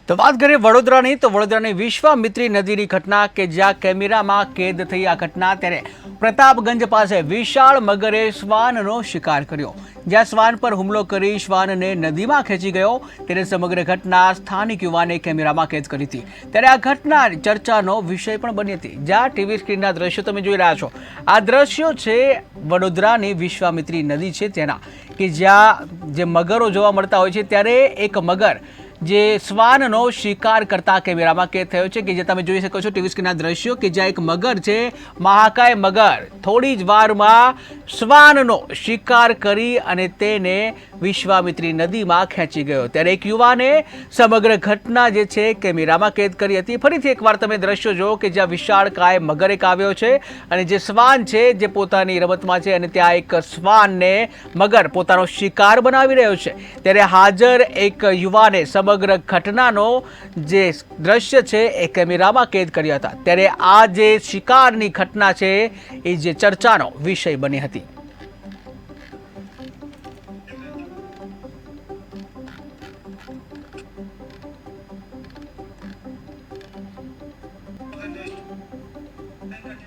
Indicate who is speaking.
Speaker 1: તો વાત કરીએ વડોદરાની તો વડોદરાની વિશ્વામિત્રી નદીની ઘટના કે જ્યાં કેમેરામાં કેદ થઈ આ ઘટના ત્યારે પ્રતાપગંજ પાસે વિશાળ મગરે શ્વાનનો શિકાર કર્યો। જ્યાં શ્વાન પર હુમલો કરી શ્વાનને નદીમાં ખેંચી ગયો ત્યારે સમગ્ર ઘટના સ્થાનિક યુવાને કેમેરામાં કેદ કરી હતી। ત્યારે આ ઘટના ચર્ચાનો વિષય પણ બની હતી। જ્યાં ટીવી સ્ક્રીનના દ્રશ્યો તમે જોઈ રહ્યા છો, આ દ્રશ્યો છે વડોદરાની વિશ્વામિત્રી નદી છે તેના, કે જ્યાં જે મગરો જોવા મળતા હોય છે ત્યારે એક મગર જે શ્વાનનો શિકાર કરતા કેમેરામાં કેદ થયો છે, કે જે તમે જોઈ શકો છો ટીવી સ્ક્રીનના દ્રશ્યો, કે જ્યાં એક મગર છે, મહાકાય મગર થોડી જ વારમાં શ્વાનનો શિકાર કરી અને તેને વિશ્વામિત્રી નદીમાં ખેંચી ગયો। ત્યારે એક યુવાને સમગ્ર ઘટના જે છે કેમેરામાં કેદ કરી હતી। ફરીથી એકવાર તમે દ્રશ્યો જુઓ કે જ્યાં વિશાળકાય મગર એક આવ્યો છે અને જે શ્વાન છે જે પોતાની રમતમાં છે અને ત્યાં એક શ્વાનને મગર પોતાનો શિકાર બનાવી રહ્યો છે। ત્યારે હાજર એક યુવાને સમગ્ર ઘટનાનો જે દ્રશ્ય છે એ કેમેરામાં કેદ કર્યા હતા। ત્યારે આ જે શિકારની ઘટના છે એ જે ચર્ચાનો વિષય બની હતી।